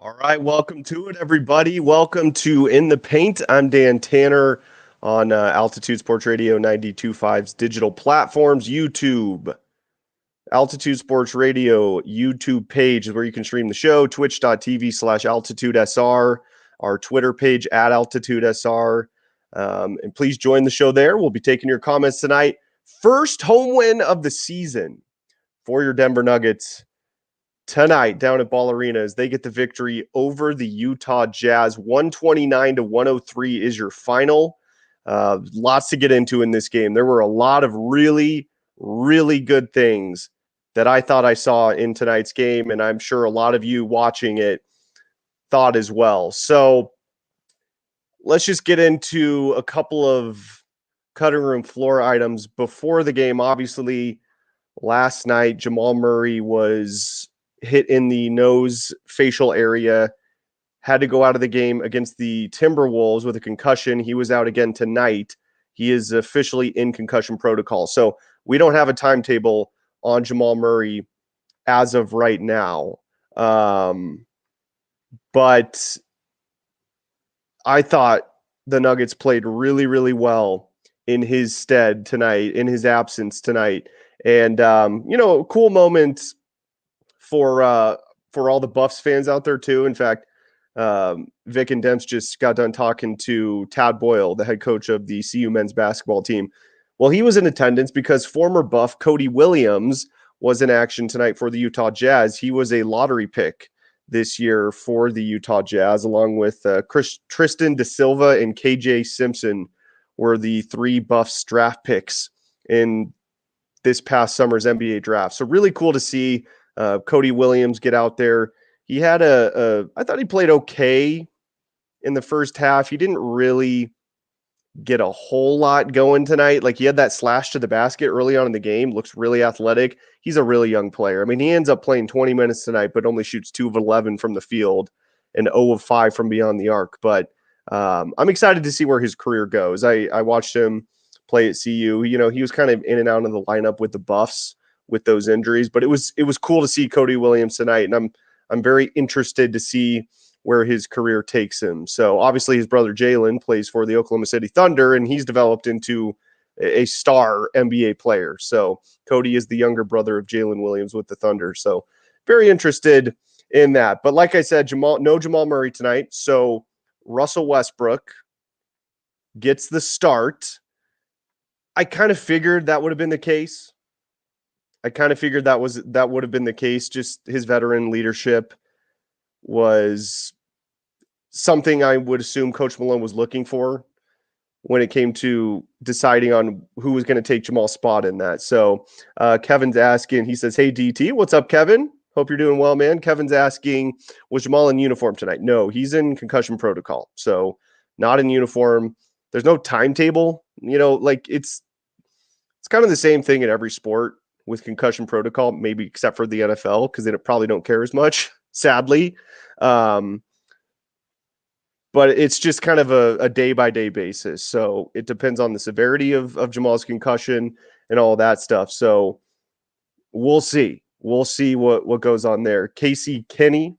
All right, welcome to it, everybody. Welcome to In the Paint. I'm Dan Tanner on Altitude Sports Radio 92.5's digital platforms, YouTube, Altitude Sports Radio YouTube page is where you can stream the show, twitch.tv/altitudesr, our Twitter page at altitudesr. And please join the show there. We'll be taking your comments tonight. First home win of the season for your Denver Nuggets tonight down at Ball Arena as they get the victory over the Utah Jazz. 129-103 is your final. Lots to get into in this game. There were a lot of really, really good things that I thought I saw in tonight's game, and I'm sure a lot of you watching it thought as well. So let's just get into a couple of cutting room floor items before the game. Obviously, last night, Jamal Murray was hit in the nose facial area, had to go out of the game against the Timberwolves with a concussion. He was out again tonight. He is officially in concussion protocol. So we don't have a timetable on Jamal Murray as of right now. But I thought the Nuggets played really, really well in his stead tonight, in his absence tonight. And, cool moment for all the Buffs fans out there too. In fact, Vic and Demps just got done talking to Tad Boyle, the head coach of the CU men's basketball team. Well, he was in attendance because former Buff Cody Williams was in action tonight for the Utah Jazz. He was a lottery pick this year for the Utah Jazz, along with Tristan Da Silva and KJ Simpson were the three Buffs draft picks in this past summer's NBA draft. So really cool to see Cody Williams get out there. He had I thought he played okay in the first half. He didn't really get a whole lot going tonight. Like, he had that slash to the basket early on in the game, looks really athletic. He's a really young player. I mean, he ends up playing 20 minutes tonight, but only shoots 2 of 11 from the field and 0 of 5 from beyond the arc. But I'm excited to see where his career goes. I watched him play at CU. He was kind of in and out of the lineup with the Buffs with those injuries, but it was cool to see Cody Williams tonight, and I'm very interested to see where his career takes him. So obviously his brother Jalen plays for the Oklahoma City Thunder, and he's developed into a star NBA player. So Cody is the younger brother of Jalen Williams with the Thunder. So very interested in that. But like I said, no Jamal Murray tonight. So Russell Westbrook gets the start. I kind of figured that would have been the case. That would have been the case. Just his veteran leadership was something I would assume Coach Malone was looking for when it came to deciding on who was going to take Jamal's spot in that. So Kevin's asking, he says, "Hey DT, what's up, Kevin? Hope you're doing well, man." Kevin's asking, was Jamal in uniform tonight? No, he's in concussion protocol. So not in uniform. There's no timetable, it's kind of the same thing in every sport with concussion protocol, maybe except for the NFL, because they probably don't care as much, sadly. But it's just kind of a day-by-day basis. So it depends on the severity of Jamal's concussion and all that stuff. So we'll see. We'll see what goes on there. Casey Kenny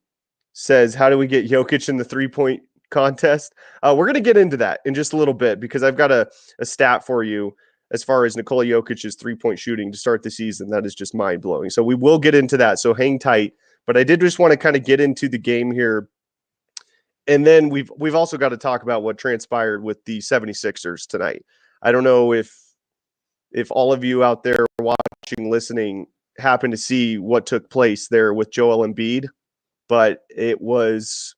says, "How do we get Jokic in the three-point contest?" We're going to get into that in just a little bit, because I've got a stat for you as far as Nikola Jokic's three-point shooting to start the season. That is just mind-blowing. So we will get into that. So hang tight. But I did just want to kind of get into the game here. And then we've also got to talk about what transpired with the 76ers tonight. I don't know if all of you out there watching, listening, happen to see what took place there with Joel Embiid, but it was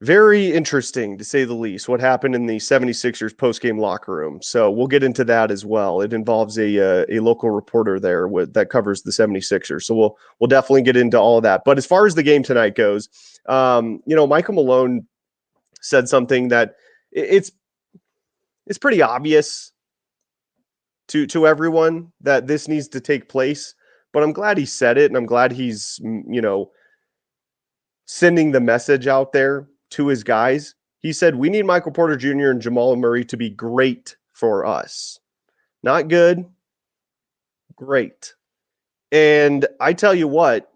very interesting, to say the least, what happened in the 76ers postgame locker room. So we'll get into that as well. It involves a local reporter there that covers the 76ers. So we'll definitely get into all of that. But as far as the game tonight goes, Michael Malone said something that it's pretty obvious to everyone that this needs to take place. But I'm glad he said it, and I'm glad he's, sending the message out there to his guys. He said, "We need Michael Porter Jr. and Jamal Murray to be great for us. Not good, great." And I tell you what,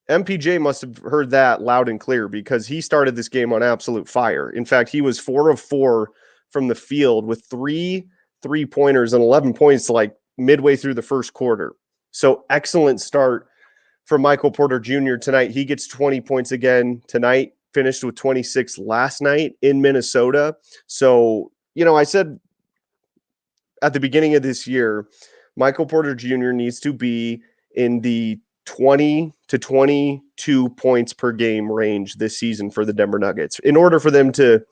MPJ must have heard that loud and clear because he started this game on absolute fire. In fact, he was 4 of 4 from the field with 3 3-pointers and 11 points like midway through the first quarter. So excellent start for Michael Porter Jr. tonight. He gets 20 points again tonight, finished with 26 last night in Minnesota. So, I said at the beginning of this year, Michael Porter Jr. needs to be in the 20 to 22 points per game range this season for the Denver Nuggets in order for them to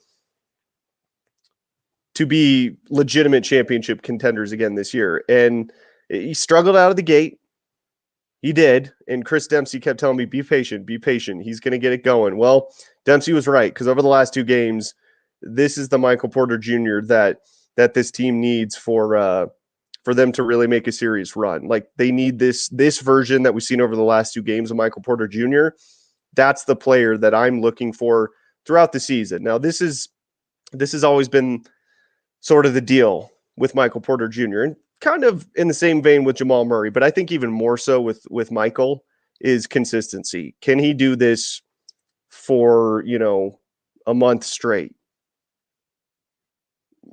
be legitimate championship contenders again this year. And he struggled out of the gate. He did. And Chris Dempsey kept telling me, be patient, be patient. He's going to get it going. Well, Dempsey was right, because over the last 2 games, this is the Michael Porter Jr. that this team needs for them to really make a serious run. Like, they need this version that we've seen over the last 2 games of Michael Porter Jr. That's the player that I'm looking for throughout the season. Now, this has always been sort of the deal with Michael Porter Jr. and kind of in the same vein with Jamal Murray, but I think even more so with Michael is consistency. Can he do this for, a month straight?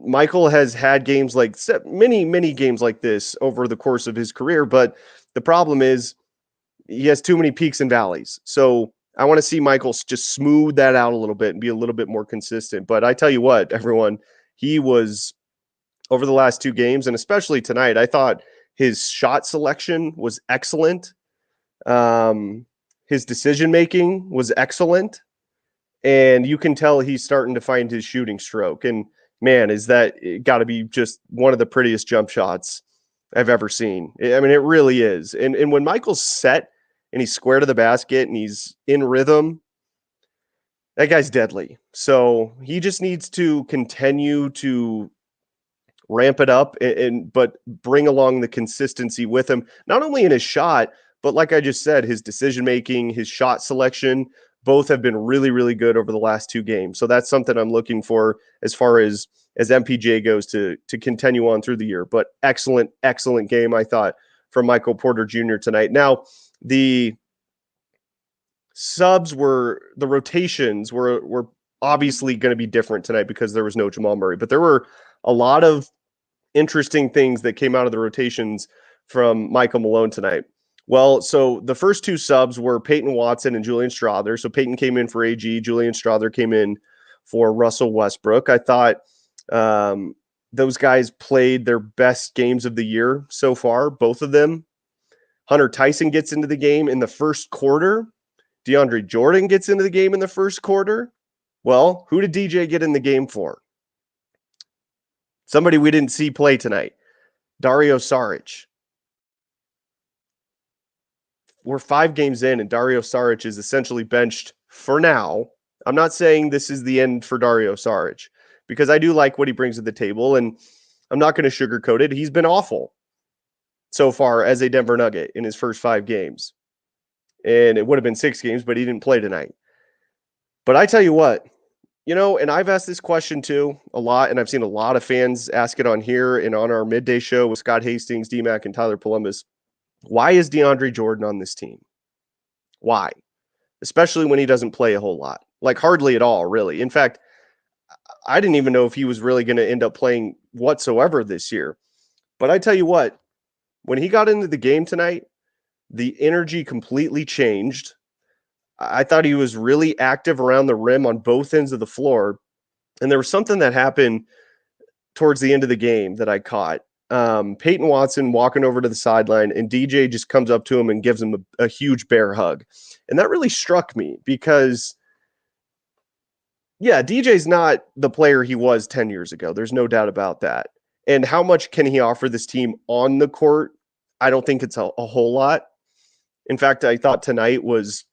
Michael has had games like many games like this over the course of his career, but the problem is he has too many peaks and valleys. So I want to see Michael just smooth that out a little bit and be a little bit more consistent. But I tell you what, everyone, he was, over the last 2 games, and especially tonight, I thought his shot selection was excellent. His decision-making was excellent. And you can tell he's starting to find his shooting stroke. And man, is that got to be just one of the prettiest jump shots I've ever seen. I mean, it really is. And when Michael's set and he's square to the basket and he's in rhythm, that guy's deadly. So he just needs to continue to ramp it up but bring along the consistency with him, not only in his shot, but like I just said, his decision-making, his shot selection, both have been really, really good over the last 2 games. So that's something I'm looking for as far as MPJ goes to continue on through the year. But excellent game, I thought, from Michael Porter Jr. tonight. Now, the rotations were obviously going to be different tonight because there was no Jamal Murray, but there were a lot of interesting things that came out of the rotations from Michael Malone tonight. Well, so the first 2 subs were Peyton Watson and Julian Strawther. So Peyton came in for AG, Julian Strawther came in for Russell Westbrook. I thought those guys played their best games of the year so far, both of them. Hunter Tyson gets into the game in the first quarter. DeAndre Jordan gets into the game in the first quarter. Well, who did DJ get in the game for? Somebody we didn't see play tonight, Dario Saric. We're 5 games in, and Dario Saric is essentially benched for now. I'm not saying this is the end for Dario Saric, because I do like what he brings to the table, and I'm not going to sugarcoat it. He's been awful so far as a Denver Nugget in his first 5 games. And it would have been 6 games, but he didn't play tonight. But I tell you what, and I've asked this question too a lot, and I've seen a lot of fans ask it on here and on our midday show with Scott Hastings, D-Mac, and Tyler Columbus. Why is DeAndre Jordan on this team? Why? Especially when he doesn't play a whole lot. Like, hardly at all, really. In fact, I didn't even know if he was really going to end up playing whatsoever this year. But I tell you what, when he got into the game tonight, the energy completely changed. I thought he was really active around the rim on both ends of the floor. And there was something that happened towards the end of the game that I caught. Peyton Watson walking over to the sideline, and DJ just comes up to him and gives him a huge bear hug. And that really struck me because, yeah, DJ's not the player he was 10 years ago. There's no doubt about that. And how much can he offer this team on the court? I don't think it's a whole lot. In fact, I thought tonight was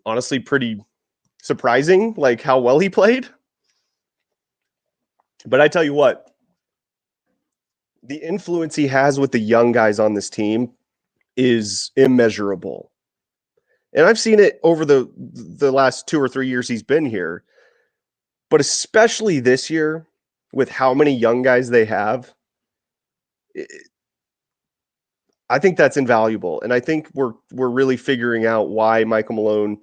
honestly pretty surprising, like how well he played. But I tell you what, the influence he has with the young guys on this team is immeasurable. And I've seen it over the last 2 or 3 years he's been here, but especially this year with how many young guys they have. I think that's invaluable. And I think we're really figuring out why Michael Malone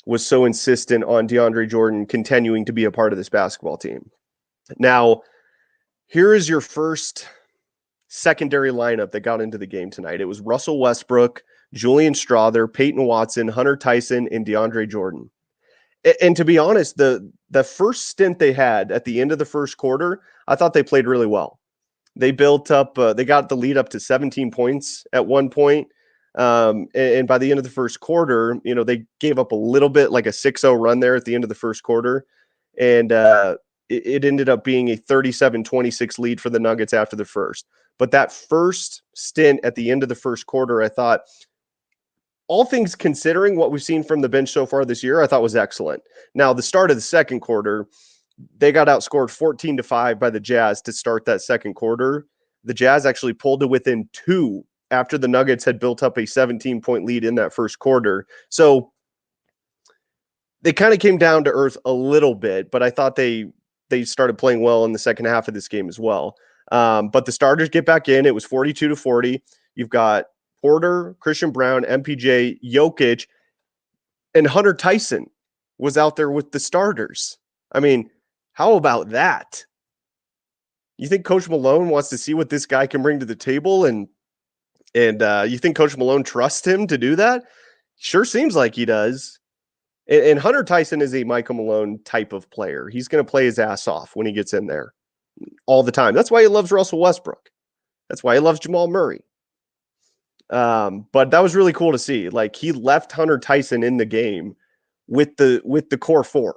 was so insistent on DeAndre Jordan continuing to be a part of this basketball team. Now, here is your first secondary lineup that got into the game tonight. It was Russell Westbrook, Julian Strawther, Peyton Watson, Hunter Tyson, and DeAndre Jordan. And to be honest, the first stint they had at the end of the first quarter, I thought they played really well. They built up, they got the lead up to 17 points at one point. And by the end of the first quarter, they gave up a little bit, like a 6-0 run there at the end of the first quarter. And it ended up being a 37-26 lead for the Nuggets after the first. But that first stint at the end of the first quarter, I thought, all things considering what we've seen from the bench so far this year, I thought was excellent. Now, the start of the second quarter, they got outscored 14-5 by the Jazz to start that second quarter. The Jazz actually pulled to within 2 after the Nuggets had built up a 17-point lead in that first quarter. So they kind of came down to earth a little bit, but I thought they started playing well in the second half of this game as well. But the starters get back in. It was 42-40. You've got Porter, Christian Brown, MPJ, Jokic, and Hunter Tyson was out there with the starters. I mean, how about that? You think Coach Malone wants to see what this guy can bring to the table, and you think Coach Malone trusts him to do that? Sure seems like he does. And Hunter Tyson is a Michael Malone type of player. He's going to play his ass off when he gets in there all the time. That's why he loves Russell Westbrook. That's why he loves Jamal Murray. But that was really cool to see. Like, he left Hunter Tyson in the game with the core four.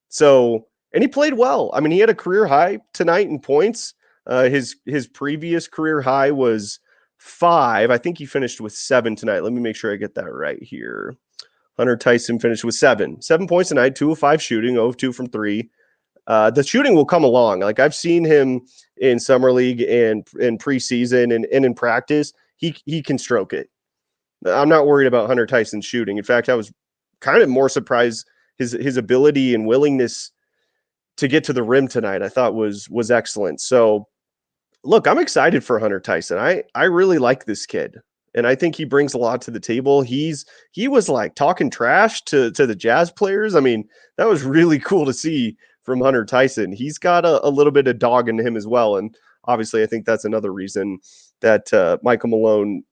So, and he played well. I mean, he had a career high tonight in points. His previous career high was 5. I think he finished with 7 tonight. Let me make sure I get that right here. Hunter Tyson finished with 7 points tonight, 2 of 5 shooting, 0 of 2 from 3. The shooting will come along. Like, I've seen him in summer league and in preseason and in practice. He can stroke it. I'm not worried about Hunter Tyson's shooting. In fact, I was kind of more surprised his ability and willingness to get to the rim tonight, I thought was excellent. So, look, I'm excited for Hunter Tyson. I really like this kid, and I think he brings a lot to the table. He was like talking trash to the Jazz players. I mean, that was really cool to see from Hunter Tyson. He's got a little bit of dog in him as well, and obviously I think that's another reason that Michael Malone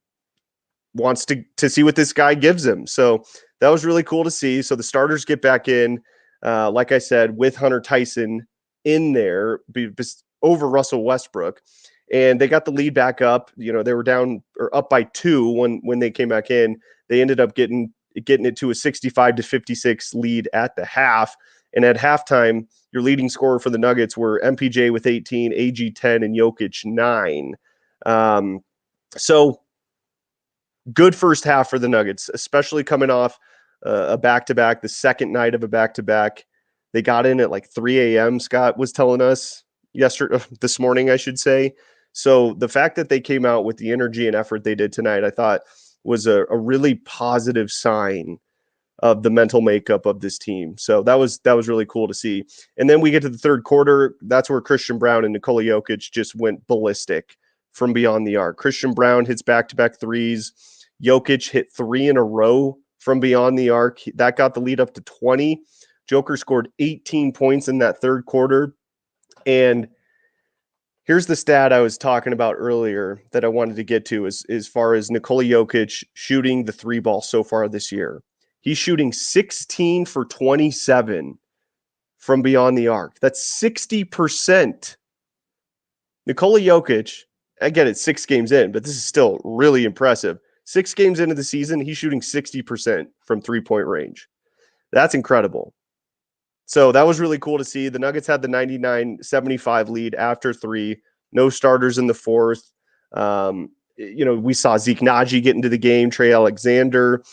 wants to see what this guy gives him. So that was really cool to see. So the starters get back in, like I said, with Hunter Tyson in there over Russell Westbrook, and they got the lead back up. They were down or up by 2 when they came back in. They ended up getting it to a 65-56 lead at the half. And at halftime, your leading scorer for the Nuggets were MPJ with 18, AG 10, and Jokic 9. So good first half for the Nuggets, especially coming off a back-to-back, the second night of a back-to-back. They got in at like 3 a.m., Scott was telling us this morning, I should say. So the fact that they came out with the energy and effort they did tonight, I thought was a really positive sign of the mental makeup of this team. So that was really cool to see. And then we get to the third quarter. That's where Christian Brown and Nikola Jokic just went ballistic from beyond the arc. Christian Brown hits back-to-back threes. Jokic hit 3 in a row from beyond the arc. That got the lead up to 20. Joker scored 18 points in that third quarter. And here's the stat I was talking about earlier that I wanted to get to as far as Nikola Jokic shooting the 3 ball so far this year. He's shooting 16 for 27 from beyond the arc. That's 60%. Nikola Jokic, I get it, 6 games in, but this is still really impressive. 6 games into the season, he's shooting 60% from 3-point range. That's incredible. So that was really cool to see. The Nuggets had the 99-75 lead after 3. No starters in the fourth. We saw Zeke Naji get into the game, Trey Alexander.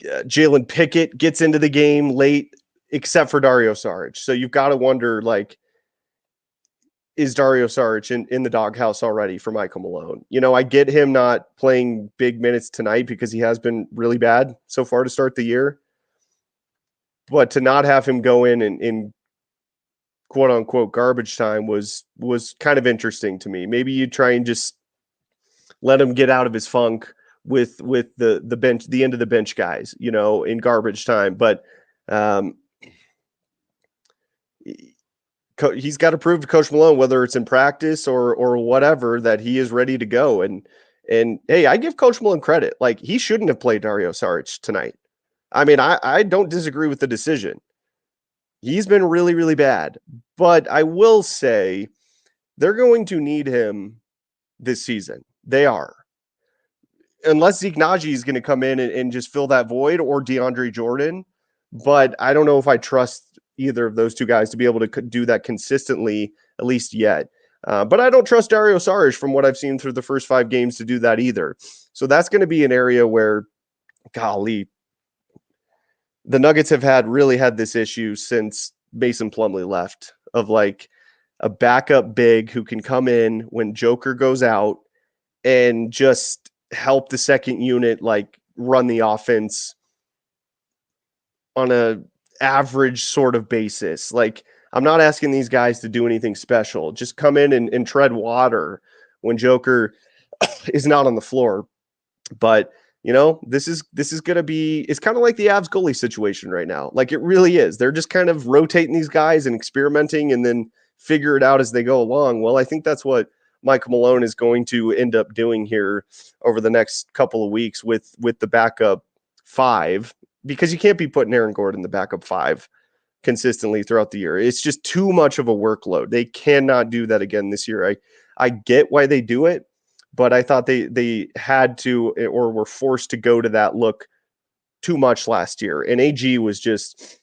Jalen Pickett gets into the game late, except for Dario Saric. So you've got to wonder, like, is Dario Saric in the doghouse already for Michael Malone? I get him not playing big minutes tonight because he has been really bad so far to start the year. But to not have him go in quote unquote garbage time was kind of interesting to me. Maybe you try and just let him get out of his funk with the bench, the end of the bench guys, in garbage time. But he's got to prove to Coach Malone, whether it's in practice or whatever, that he is ready to go. And hey, I give Coach Malone credit. Like, he shouldn't have played Dario Saric tonight. I mean, I don't disagree with the decision. He's been really, really bad. But I will say they're going to need him this season. They are. Unless Zeke Naji is going to come in and just fill that void, or DeAndre Jordan. But I don't know if I trust either of those two guys to be able to do that consistently, at least yet. But I don't trust Dario Saric from what I've seen through the first 5 games to do that either. So that's going to be an area where, golly, the Nuggets have really had this issue since Mason Plumlee left, of like a backup big who can come in when Joker goes out and just help the second unit like run the offense on a average sort of basis. Like, I'm not asking these guys to do anything special. Just come in and tread water when Joker is not on the floor. But this is going to be, it's kind of like the Avs goalie situation right now. Like, it really is. They're just kind of rotating these guys and experimenting and then figure it out as they go along. Well, I think that's what Michael Malone is going to end up doing here over the next couple of weeks with the backup 5, because you can't be putting Aaron Gordon the backup 5 consistently throughout the year. It's just too much of a workload. They cannot do that again this year. I get why they do it, but I thought they had to, or were forced to go to that look too much last year. And AG was just,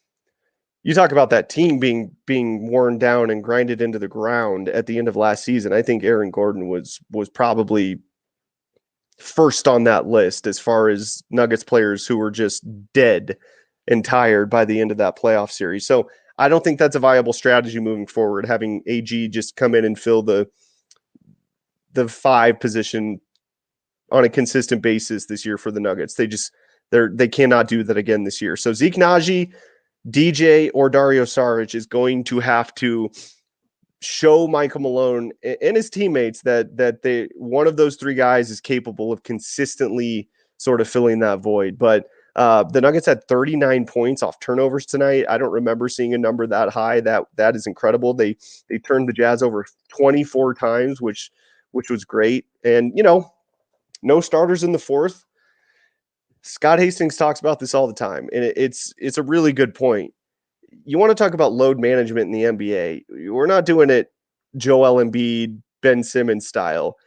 you talk about that team being worn down and grinded into the ground at the end of last season. I think Aaron Gordon was probably first on that list as far as Nuggets players who were just dead and tired by the end of that playoff series. So I don't think that's a viable strategy moving forward, having AG just come in and fill the 5 position on a consistent basis this year for the Nuggets. They cannot do that again this year. So Zeke Naji, DJ, or Dario Saric is going to have to show Michael Malone and his teammates that one of those 3 guys is capable of consistently sort of filling that void. But the Nuggets had 39 points off turnovers tonight. I don't remember seeing a number that high. That is incredible. They turned the Jazz over 24 times, which was great. And no starters in the fourth. Scott Hastings talks about this all the time, and it's a really good point. You want to talk about load management in the NBA. We're not doing it Joel Embiid, Ben Simmons style.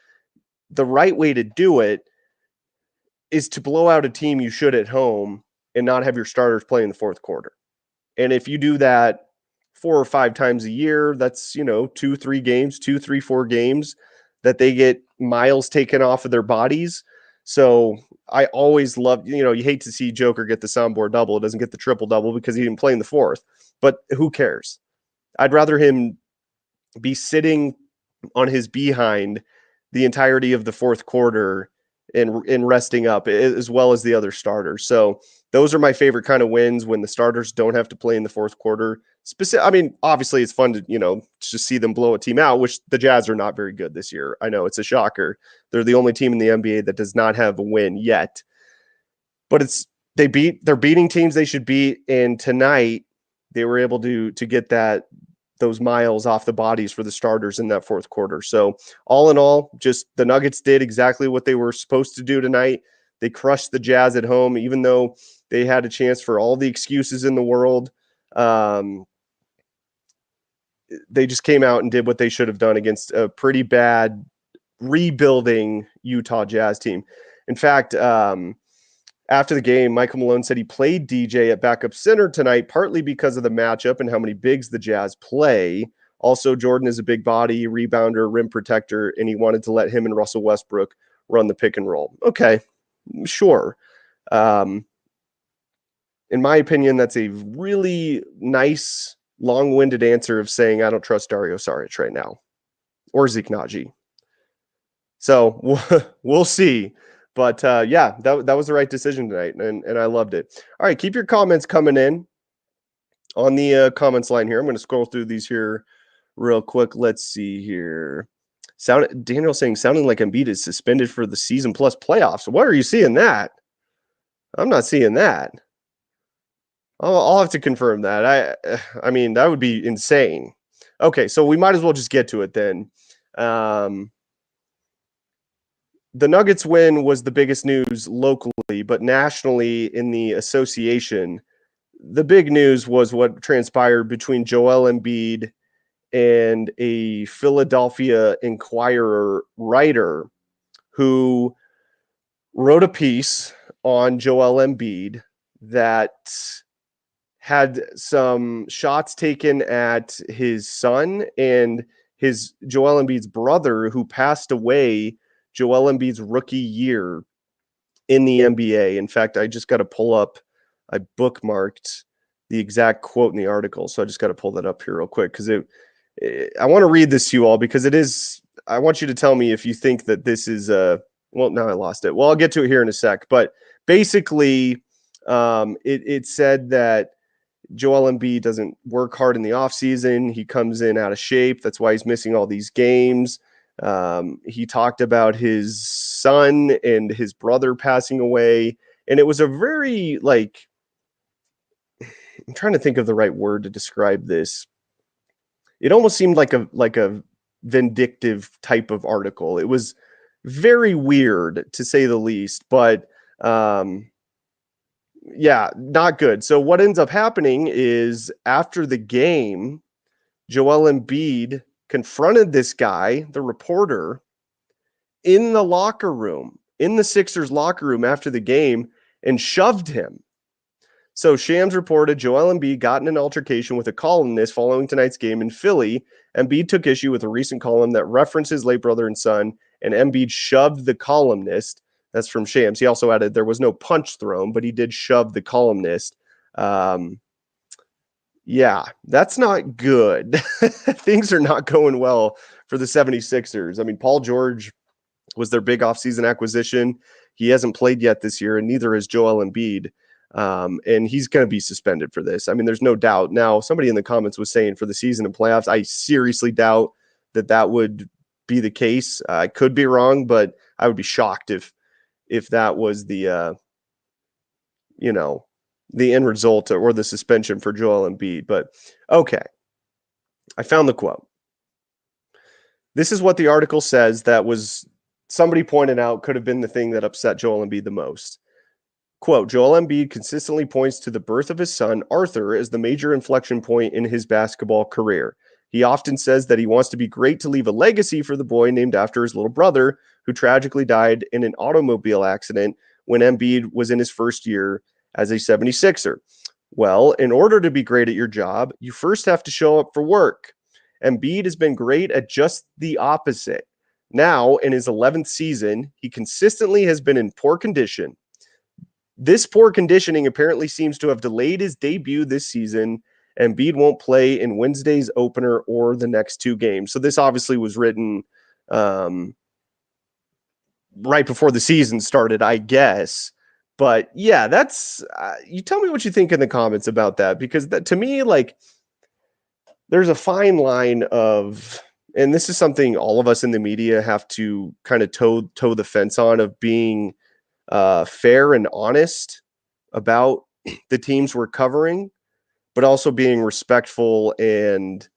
The right way to do it is to blow out a team you should at home and not have your starters play in the fourth quarter. And if you do that 4 or 5 times a year, that's, 2, 3 games, 2, 3, 4 games that they get miles taken off of their bodies. So I always love, you hate to see Joker get the soundboard double. It doesn't get the triple double because he didn't play in the fourth, but who cares? I'd rather him be sitting on his behind the entirety of the fourth quarter and resting up, as well as the other starters. So those are my favorite kind of wins, when the starters don't have to play in the fourth quarter. I mean, obviously it's fun to, just see them blow a team out, which the Jazz are not very good this year. I know it's a shocker. They're the only team in the NBA that does not have a win yet, but they're beating teams they should beat. And tonight they were able to get those miles off the bodies for the starters in that fourth quarter. So all in all, just the Nuggets did exactly what they were supposed to do tonight. They crushed the Jazz at home, even though they had a chance for all the excuses in the world. They just came out and did what they should have done against a pretty bad rebuilding Utah Jazz team. In fact, after the game, Michael Malone said he played DJ at backup center tonight, partly because of the matchup and how many bigs the Jazz play. Also, Jordan is a big body, rebounder, rim protector, and he wanted to let him and Russell Westbrook run the pick and roll. Okay, sure. In my opinion, that's a really nice, long-winded answer of saying I don't trust Dario Saric right now, or Zeke Naji. So we'll see. But yeah, that was the right decision tonight, and I loved it. All right, keep your comments coming in on the comments line here. I'm going to scroll through these here real quick. Let's see here. Daniel saying sounding like Embiid is suspended for the season plus playoffs. Where are you seeing that? I'm not seeing that. I'll have to confirm that. I mean, that would be insane. Okay, so we might as well just get to it then. The Nuggets win was the biggest news locally, but nationally in the association, the big news was what transpired between Joel Embiid and a Philadelphia Inquirer writer who wrote a piece on Joel Embiid that had some shots taken at his son and his Joel Embiid's brother, who passed away Joel Embiid's rookie year in the NBA. In fact, I just got to pull up, I bookmarked the exact quote in the article. So I just got to pull that up here real quick because I want to read this to you all because it is, I want you to tell me if you think that this is well, now I lost it. Well, I'll get to it here in a sec, but basically it said that Joel Embiid doesn't work hard in the offseason. He comes in out of shape. That's why he's missing all these games. He talked about his son and his brother passing away. And it was a very, like, I'm trying to think of the right word to describe this. It almost seemed like a vindictive type of article. It was very weird, to say the least, but yeah, not good. So what ends up happening is after the game, Joel Embiid confronted this guy, the reporter, in the locker room, in the Sixers locker room after the game, and shoved him. So Shams reported Joel Embiid got in an altercation with a columnist following tonight's game in Philly. Embiid took issue with a recent column that referenced his late brother and son, and Embiid shoved the columnist. That's from Shams. He also added there was no punch thrown, but he did shove the columnist. Yeah, that's not good. Things are not going well for the 76ers. I mean, Paul George was their big offseason acquisition. He hasn't played yet this year, and neither has Joel Embiid. And he's going to be suspended for this. I mean, there's no doubt. Now, somebody in the comments was saying for the season and playoffs, I seriously doubt that would be the case. I could be wrong, but I would be shocked if that was the the end result or the suspension for Joel Embiid. But okay, I found the quote. This is what the article says that was somebody pointed out could have been the thing that upset Joel Embiid the most. Quote, Joel Embiid consistently points to the birth of his son, Arthur, as the major inflection point in his basketball career. He often says that he wants to be great to leave a legacy for the boy named after his little brother, who tragically died in an automobile accident when Embiid was in his first year as a 76er. Well, in order to be great at your job, you first have to show up for work. Embiid has been great at just the opposite. Now, in his 11th season, he consistently has been in poor condition. This poor conditioning apparently seems to have delayed his debut this season. Embiid won't play in Wednesday's opener or the next two games. So this obviously was written right before the season started, I guess. But yeah, that's you tell me what you think in the comments about that, because that, to me, like, there's a fine line of, and this is something all of us in the media have to kind of toe the fence on, of being fair and honest about the teams we're covering, but also being respectful and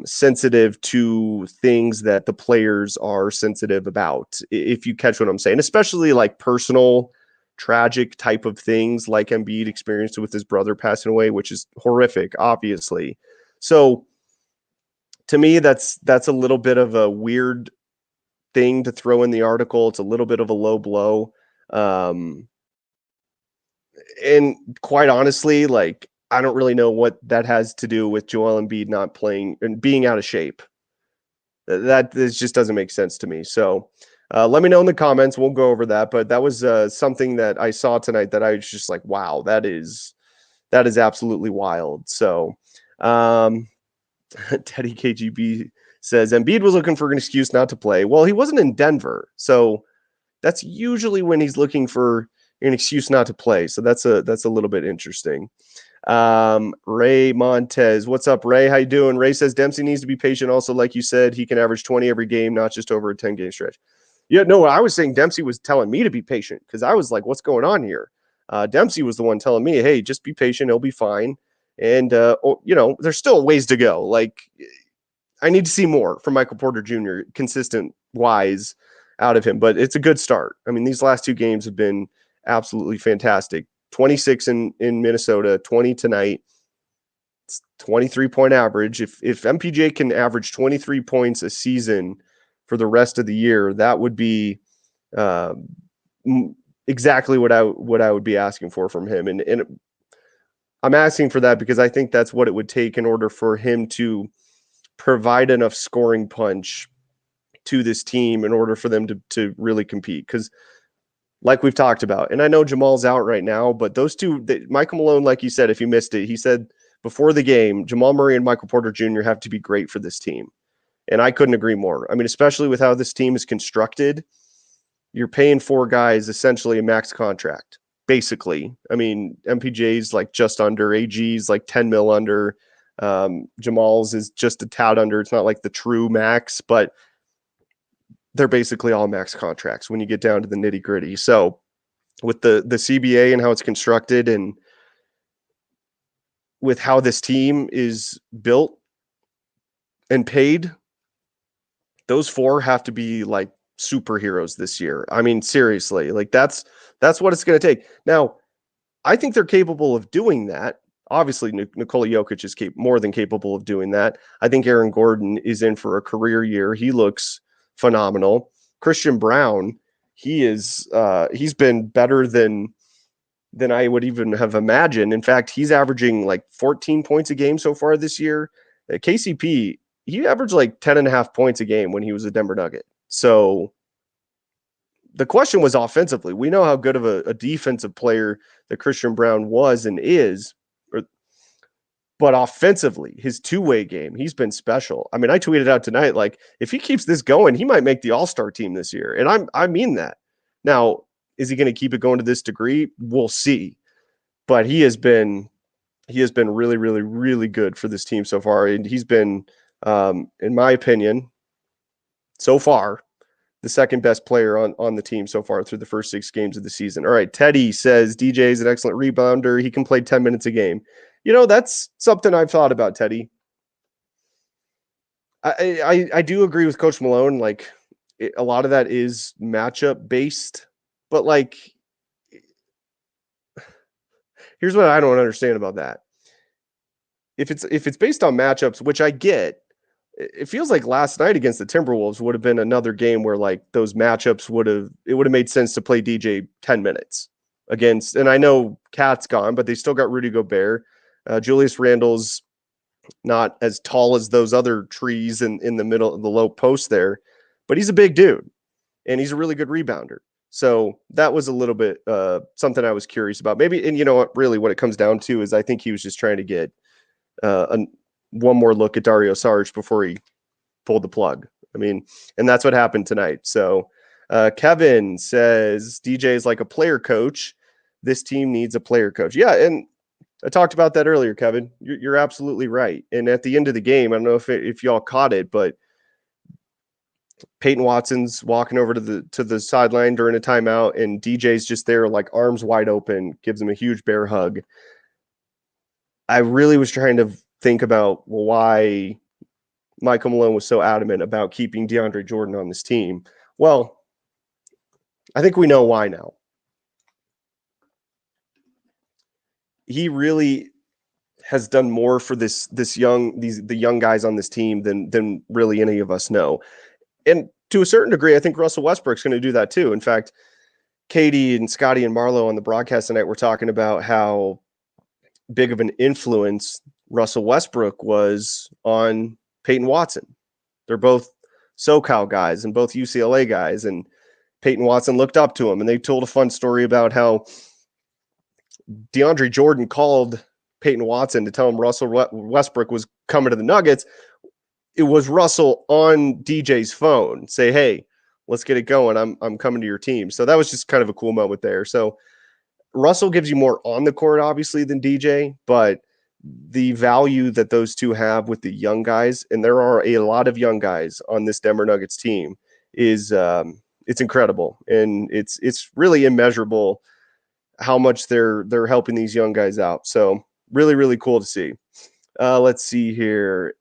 sensitive to things that the players are sensitive about, if you catch what I'm saying, especially like personal, tragic type of things like Embiid experienced with his brother passing away, which is horrific, obviously. So to me, that's a little bit of a weird thing to throw in the article. It's a little bit of a low blow. And quite honestly, like, I don't really know what that has to do with Joel Embiid not playing and being out of shape. This just doesn't make sense to me. So let me know in the comments. We'll go over that. But that was something that I saw tonight that I was just like, wow, that is absolutely wild. So Teddy KGB says Embiid was looking for an excuse not to play. Well, he wasn't in Denver, so that's usually when he's looking for an excuse not to play. So that's a little bit interesting. Ray Montez, what's up, Ray? How you doing? Ray says Dempsey needs to be patient. Also, like you said, he can average 20 every game, not just over a 10-game stretch. Yeah, no, I was saying Dempsey was telling me to be patient because I was like, what's going on here? Dempsey was the one telling me, hey, just be patient. He'll be fine. And, there's still ways to go. Like, I need to see more from Michael Porter Jr., consistent wise out of him, but it's a good start. I mean, these last two games have been absolutely fantastic. 26 in Minnesota, 20 tonight. It's 23-point average. If MPJ can average 23 points a season for the rest of the year, that would be exactly what I would be asking for from him. And I'm asking for that because I think that's what it would take in order for him to provide enough scoring punch to this team in order for them to really compete. Because like we've talked about, and I know Jamal's out right now, but those two, Michael Malone, like you said, if you missed it, he said before the game, Jamal Murray and Michael Porter Jr. have to be great for this team. And I couldn't agree more. I mean, especially with how this team is constructed, you're paying four guys essentially a max contract, basically. I mean, MPJ's like just under, AG's like 10 mil under, Jamal's is just a tad under. It's not like the true max, but they're basically all max contracts when you get down to the nitty gritty. So with the CBA and how it's constructed and with how this team is built and paid, those four have to be like superheroes this year. I mean, seriously, like that's what it's going to take. Now, I think they're capable of doing that. Obviously, Nikola Jokic is more than capable of doing that. I think Aaron Gordon is in for a career year. He looks phenomenal. Christian Braun, he's been better than I would even have imagined. In fact, he's averaging like 14 points a game so far this year. KCP, he averaged like 10.5 points a game when he was a Denver Nugget. So the question was offensively. We know how good of a defensive player that Christian Braun was and is, but offensively, his two-way game, he's been special. I mean, I tweeted out tonight, like, if he keeps this going, he might make the All-Star team this year. And I mean that. Now, is he going to keep it going to this degree? We'll see. But he has been really, really, really good for this team so far. And he's been, in my opinion, so far, the second best player on the team so far through the first 6 games of the season. All right, Teddy says DJ is an excellent rebounder. He can play 10 minutes a game. That's something I've thought about, Teddy. I do agree with Coach Malone. Like, a lot of that is matchup based, but like, here's what I don't understand about that. If it's based on matchups, which I get, it feels like last night against the Timberwolves would have been another game where like those matchups would have made sense to play DJ 10 minutes against. And I know Cat's gone, but they still got Rudy Gobert. Julius Randle's not as tall as those other trees in the middle of the low post there, but he's a big dude and he's a really good rebounder. So that was a little bit something I was curious about. Maybe, and you know what, really what it comes down to is I think he was just trying to get one more look at Dario Saric before he pulled the plug. I mean, and that's what happened tonight. So Kevin says DJ is like a player coach. This team needs a player coach. Yeah, and I talked about that earlier, Kevin. You're absolutely right. And at the end of the game, I don't know if y'all caught it, but Peyton Watson's walking over to the sideline during a timeout, and DJ's just there, like arms wide open, gives him a huge bear hug. I really was trying to think about why Michael Malone was so adamant about keeping DeAndre Jordan on this team. Well, I think we know why now. He really has done more for the young guys on this team than really any of us know. And to a certain degree, I think Russell Westbrook's going to do that too. In fact, Katie and Scotty and Marlo on the broadcast tonight were talking about how big of an influence Russell Westbrook was on Peyton Watson. They're both SoCal guys and both UCLA guys, and Peyton Watson looked up to him, and they told a fun story about how DeAndre Jordan called Peyton Watson to tell him Russell Westbrook was coming to the Nuggets. It was Russell on DJ's phone say, hey, let's get it going. I'm coming to your team. So that was just kind of a cool moment there. So Russell gives you more on the court, obviously, than DJ, but the value that those two have with the young guys, and there are a lot of young guys on this Denver Nuggets team, is it's incredible, and it's really immeasurable how much they're helping these young guys out. So really, really cool to see. Let's see here.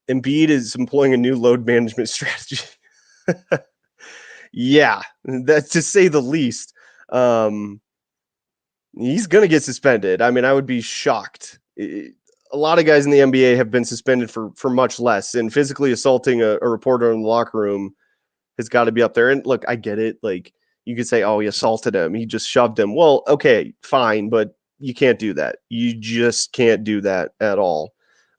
Embiid is employing a new load management strategy. Yeah, that's to say the least. He's going to get suspended. I mean, I would be shocked. A lot of guys in the NBA have been suspended for much less, and physically assaulting a reporter in the locker room has got to be up there. And look, I get it. Like, you could say, oh, he assaulted him, he just shoved him. Well, okay, fine, but you can't do that. You just can't do that at all.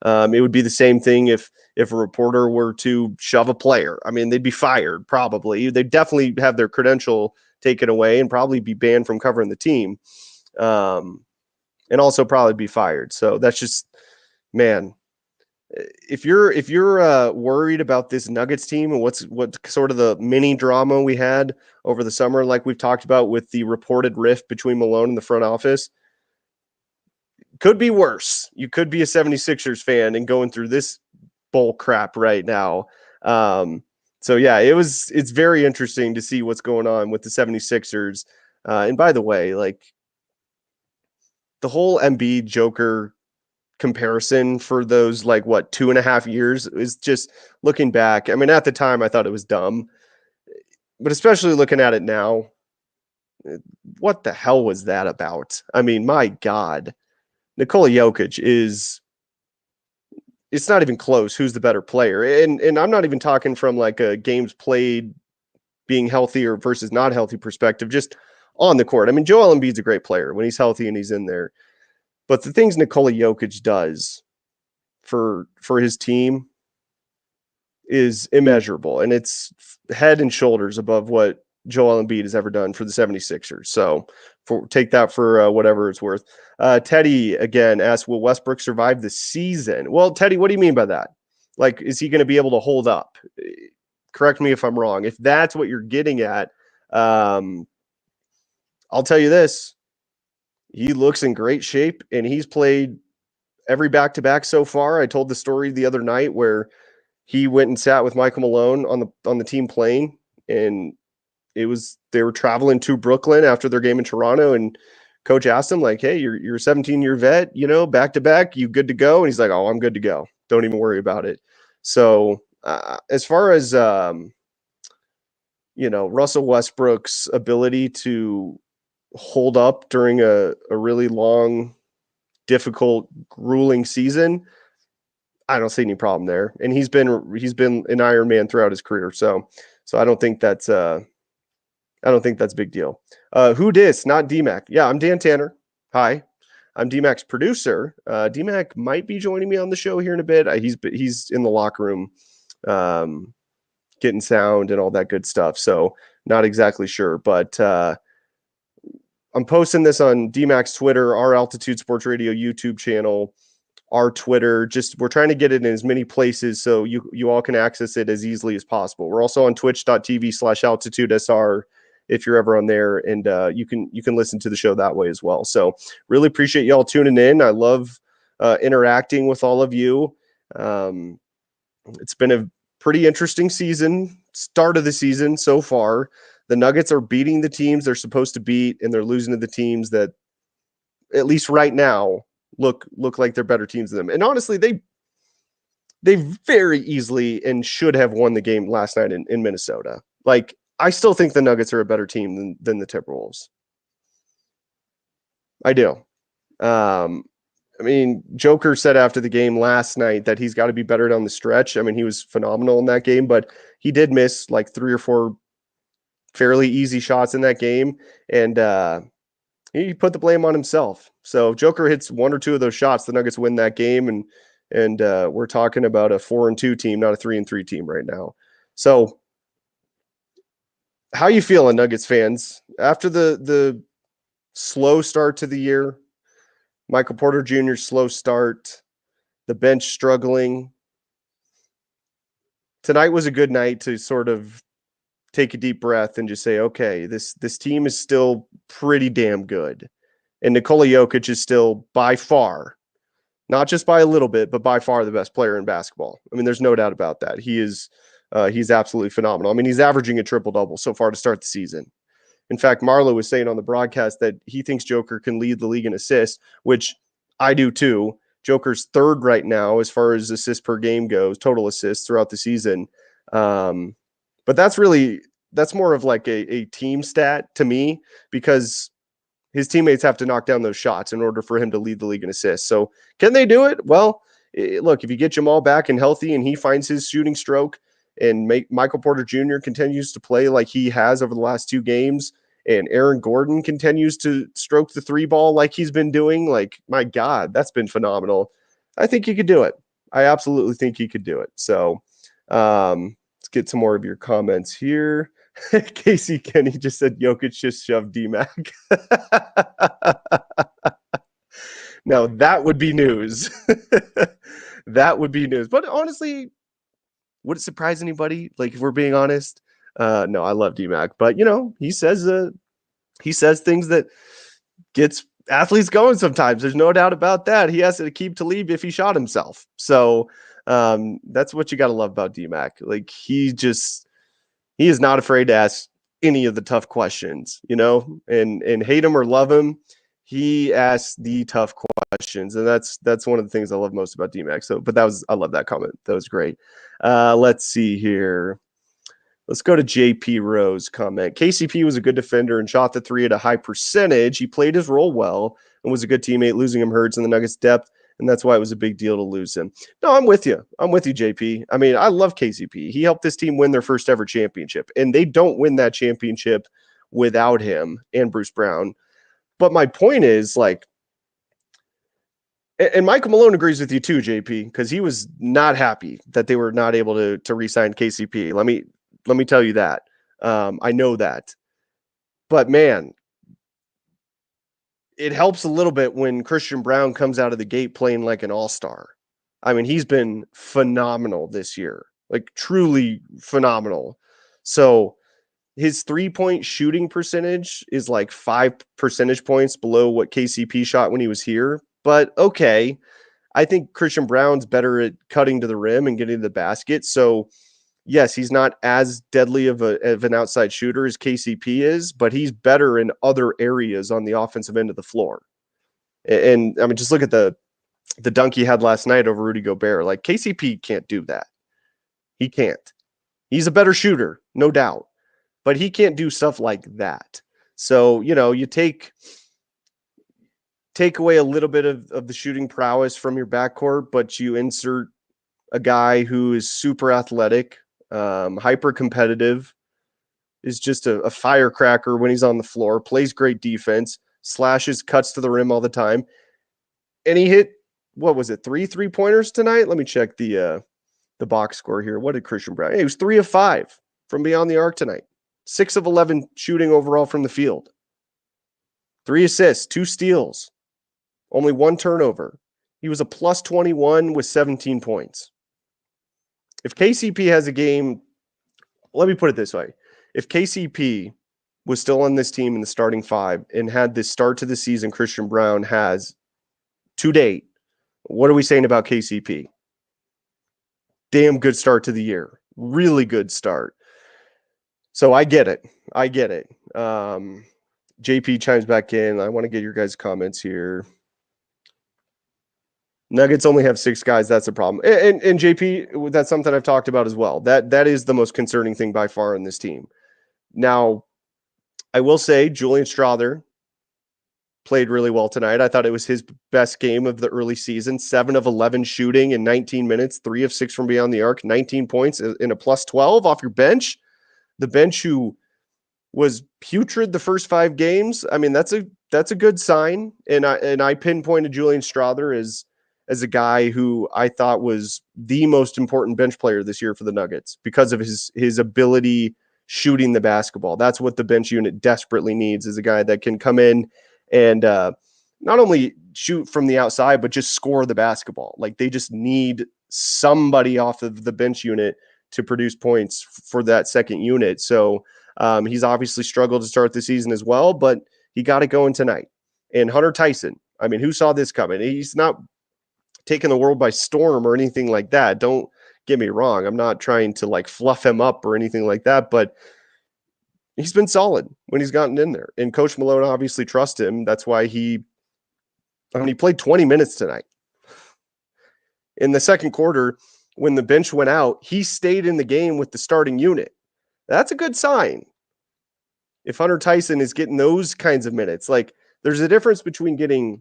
It would be the same thing if a reporter were to shove a player. I mean, they'd be fired probably. They'd definitely have their credential taken away and probably be banned from covering the team. And also probably be fired. So that's just, man, if you're worried about this Nuggets team and what sort of the mini drama we had over the summer, like we've talked about with the reported rift between Malone and the front office, could be worse. You could be a 76ers fan and going through this bull crap right now. So yeah, it's very interesting to see what's going on with the 76ers. And by the way, like, the whole Embiid Joker comparison for those, like, what, 2.5 years is just, looking back, I mean, at the time I thought it was dumb, but especially looking at it now, what the hell was that about? I mean, my God, Nikola Jokic it's not even close who's the better player. And I'm not even talking from like a games played being healthy or versus not healthy perspective, just on the court. I mean, Joel Embiid's a great player when he's healthy and he's in there. But the things Nikola Jokic does for his team is immeasurable, and it's head and shoulders above what Joel Embiid has ever done for the 76ers. So take that for whatever it's worth. Teddy again asks, will Westbrook survive the season? Well, Teddy, what do you mean by that? Like, is he going to be able to hold up? Correct me if I'm wrong. If that's what you're getting at, I'll tell you this. He looks in great shape, and he's played every back-to-back so far. I told the story the other night where he went and sat with Michael Malone on the team plane, and they were traveling to Brooklyn after their game in Toronto, and coach asked him, like, hey, you're a 17-year vet, back-to-back, you good to go? And he's like, oh, I'm good to go. Don't even worry about it. So as far as, Russell Westbrook's ability to hold up during a really long, difficult, grueling season, I don't see any problem there. And he's been an Iron Man throughout his career. So I don't think that's a big deal. Who dis? Not DMAC. Yeah, I'm Dan Tanner. Hi. I'm DMAC's producer. DMAC might be joining me on the show here in a bit. He's in the locker room getting sound and all that good stuff. So not exactly sure, but I'm posting this on DMAC's Twitter, our Altitude Sports Radio YouTube channel, our Twitter. Just, we're trying to get it in as many places so you all can access it as easily as possible. We're also on twitch.tv/altitudesr if you're ever on there, and you can listen to the show that way as well. So really appreciate y'all tuning in. I love interacting with all of you. It's been a pretty interesting start of the season so far. The Nuggets are beating the teams they're supposed to beat, and they're losing to the teams that, at least right now, look like they're better teams than them. And honestly, they very easily and should have won the game last night in Minnesota. Like, I still think the Nuggets are a better team than the Timberwolves. I do. I mean, Joker said after the game last night that he's got to be better down the stretch. I mean, he was phenomenal in that game, but he did miss like 3 or 4 fairly easy shots in that game, and he put the blame on himself. So if Joker hits 1 or 2 of those shots, the Nuggets win that game, and we're talking about a 4-2 team, not a 3-3 team right now. So how you feeling, Nuggets fans, after the slow start to the year? Michael Porter Jr.'s slow start, the bench struggling. Tonight was a good night to sort of take a deep breath and just say, okay, this team is still pretty damn good. And Nikola Jokic is still by far, not just by a little bit, but by far the best player in basketball. I mean, there's no doubt about that. He's absolutely phenomenal. I mean, he's averaging a triple-double so far to start the season. In fact, Marlo was saying on the broadcast that he thinks Joker can lead the league in assists, which I do too. Joker's third right now as far as assists per game goes, total assists throughout the season. But that's more of like a team stat to me, because his teammates have to knock down those shots in order for him to lead the league in assists. So can they do it? Well, look, if you get Jamal back and healthy and he finds his shooting stroke and Michael Porter Jr. continues to play like he has over the last 2 games, and Aaron Gordon continues to stroke the 3 ball like he's been doing, like, my God, that's been phenomenal. I think he could do it. I absolutely think he could do it. So let's get some more of your comments here. Casey Kenny just said Jokic just shoved D-Mac. Now, that would be news. That would be news. But honestly, would it surprise anybody? Like, if we're being honest, no, I love D-Mac. But, he says things that gets athletes going sometimes. There's no doubt about that. He has to keep Talib if he shot himself. So that's what you got to love about D-Mac. Like, he is not afraid to ask any of the tough questions, and hate him or love him, he asks the tough questions. And that's one of the things I love most about D-Mac. So, but I love that comment. That was great. Let's see here. Let's go to JP Rose comment. KCP was a good defender and shot the 3 at a high percentage. He played his role well and was a good teammate. Losing him hurts, and the Nuggets' depth, and that's why it was a big deal to lose him. No, I'm with you. JP. I mean, I love KCP. He helped this team win their first ever championship, and they don't win that championship without him and Bruce Brown. But my point is, like, and Michael Malone agrees with you too, JP, because he was not happy that they were not able to re-sign KCP. Let me tell you that. I know that. But man, it helps a little bit when Christian Braun comes out of the gate playing like an all-star. I mean, he's been phenomenal this year, like truly phenomenal. So his 3-point shooting percentage is like 5 percentage points below what KCP shot when he was here. But okay, I think Christian Braun's better at cutting to the rim and getting to the basket. So yes, he's not as deadly of an outside shooter as KCP is, but he's better in other areas on the offensive end of the floor. And I mean, just look at the dunk he had last night over Rudy Gobert. Like, KCP can't do that. He can't. He's a better shooter, no doubt, but he can't do stuff like that. So, you take away a little bit of the shooting prowess from your backcourt, but you insert a guy who is super athletic, hyper competitive, is just a firecracker when he's on the floor, plays great defense, slashes, cuts to the rim all the time. And he hit, what was it, 3 3-pointers tonight? Let me check the box score here. What did Christian Braun? Hey, he was 3 of 5 from beyond the arc tonight. 6 of 11 shooting overall from the field. 3 assists, 2 steals, only 1 turnover. He was a plus 21 with 17 points. If KCP has a game, let me put it this way. If KCP was still on this team in the starting 5 and had this start to the season Christian Braun has to date, what are we saying about KCP? Damn good start to the year. Really good start. So I get it. JP chimes back in. I want to get your guys' comments here. Nuggets only have 6 guys. That's a problem. And JP, that's something I've talked about as well. That is the most concerning thing by far in this team. Now, I will say Julian Strawther played really well tonight. I thought it was his best game of the early season. 7 of 11 shooting in 19 minutes, 3 of 6 from beyond the arc, 19 points in a plus 12 off your bench. The bench who was putrid the first 5 games. I mean, that's a good sign. And I pinpointed Julian Strawther as a guy who I thought was the most important bench player this year for the Nuggets because of his ability shooting the basketball. That's what the bench unit desperately needs, is a guy that can come in and not only shoot from the outside, but just score the basketball. Like, they just need somebody off of the bench unit to produce points for that second unit. So he's obviously struggled to start the season as well, but he got it going tonight. And Hunter Tyson, I mean, who saw this coming? He's not taking the world by storm or anything like that. Don't get me wrong. I'm not trying to like fluff him up or anything like that, but he's been solid when he's gotten in there. And Coach Malone obviously trusts him. That's why he played 20 minutes tonight. In the second quarter, when the bench went out, he stayed in the game with the starting unit. That's a good sign. If Hunter Tyson is getting those kinds of minutes, like there's a difference between getting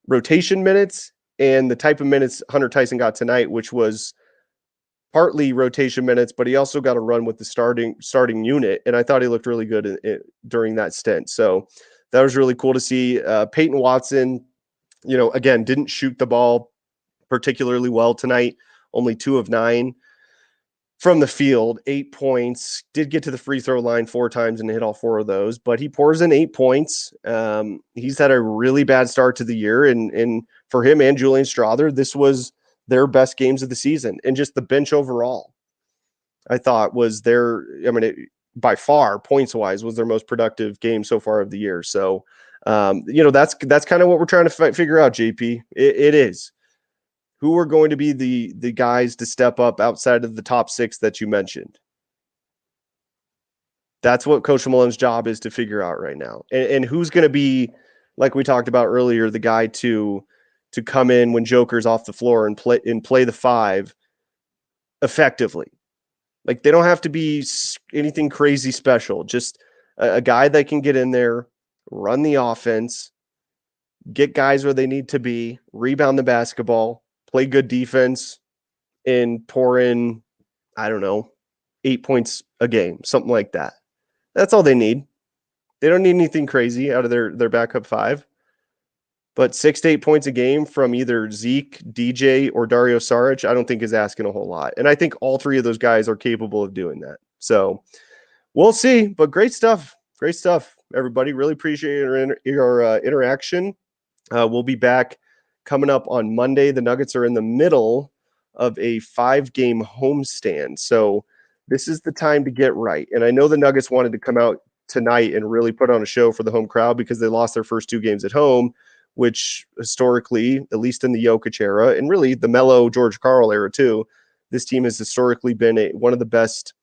rotation minutes and the type of minutes Hunter Tyson got tonight, which was partly rotation minutes, but he also got a run with the starting unit. And I thought he looked really good during that stint. So that was really cool to see. Peyton Watson, again, didn't shoot the ball particularly well tonight, only 2 of 9 from the field, 8 points, did get to the free throw line 4 times and hit all 4 of those, but he pours in 8 points. He's had a really bad start to the year. And for him and Julian Strother, this was their best games of the season. And just the bench overall, I thought was by far points wise was their most productive game so far of the year. So, that's kind of what we're trying to figure out, JP. It is. Who are going to be the guys to step up outside of the top 6 that you mentioned? That's what Coach Malone's job is to figure out right now. And who's going to be, like we talked about earlier, the guy to come in when Joker's off the floor and play the 5 effectively. Like they don't have to be anything crazy special. Just a guy that can get in there, run the offense, get guys where they need to be, rebound the basketball, play good defense, and pour in, 8 points a game, something like that. That's all they need. They don't need anything crazy out of their backup 5. But 6 to 8 points a game from either Zeke, DJ, or Dario Saric, I don't think is asking a whole lot. And I think all 3 of those guys are capable of doing that. So we'll see. But great stuff. Great stuff, everybody. Really appreciate your interaction. We'll be back coming up on Monday. The Nuggets are in the middle of a 5-game homestand. So this is the time to get right. And I know the Nuggets wanted to come out tonight and really put on a show for the home crowd because they lost their first 2 games at home, which historically, at least in the Jokic era, and really the Melo George Karl era too, this team has historically been one of the best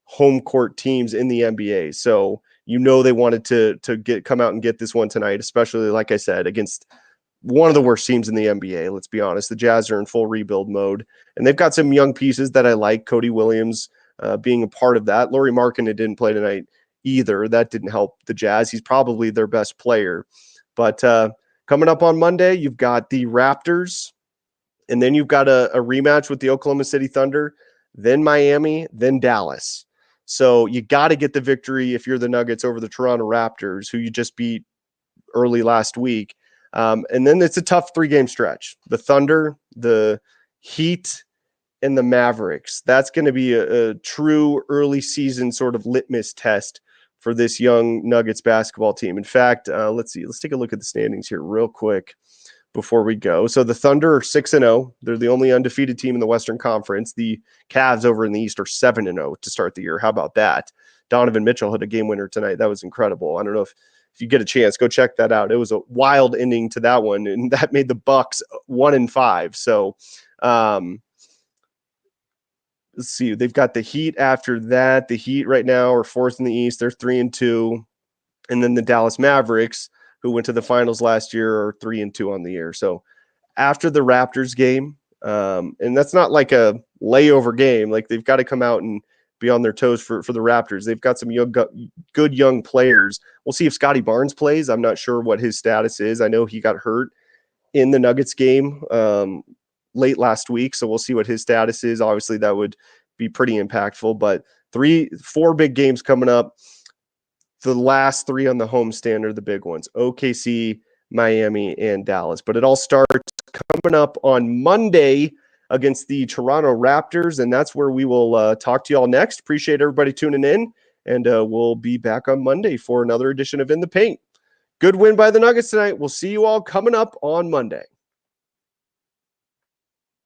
home court teams in the NBA. So they wanted to come out and get this one tonight, especially, like I said, against one of the worst teams in the NBA. Let's be honest. The Jazz are in full rebuild mode, and they've got some young pieces that I like. Cody Williams being a part of that. Lauri Markkanen didn't play tonight either. That didn't help the Jazz. He's probably their best player. But coming up on Monday, you've got the Raptors, and then you've got a rematch with the Oklahoma City Thunder, then Miami, then Dallas. So you got to get the victory if you're the Nuggets over the Toronto Raptors, who you just beat early last week. And then it's a tough 3-game stretch. The Thunder, the Heat, and the Mavericks. That's going to be a true early season sort of litmus test for this young Nuggets basketball team. In fact, let's see. Let's take a look at the standings here real quick before we go. So the Thunder are 6-0. They're the only undefeated team in the Western Conference. The Cavs over in the East are 7-0 to start the year. How about that? Donovan Mitchell hit a game winner tonight. That was incredible. I don't know if you get a chance, go check that out. It was a wild ending to that one, and that made the Bucks 1-5. So let's see. They've got the Heat after that. The Heat right now are 4th in the East. They're 3-2. And then the Dallas Mavericks, who went to the finals last year, are 3-2 on the year. So after the Raptors game, and that's not like a layover game. Like they've got to come out and be on their toes for the Raptors. They've got some good young players. We'll see if Scotty Barnes plays. I'm not sure what his status is. I know he got hurt in the Nuggets game late last week, so we'll see what his status is. Obviously, that would be pretty impactful, but 4 big games coming up. The last 3 on the homestand are the big ones: OKC, Miami, and Dallas. But it all starts coming up on Monday against the Toronto Raptors, and that's where we will talk to you all next. Appreciate everybody tuning in, and we'll be back on Monday for another edition of In the Paint. Good win by the Nuggets tonight. We'll see you all coming up on Monday.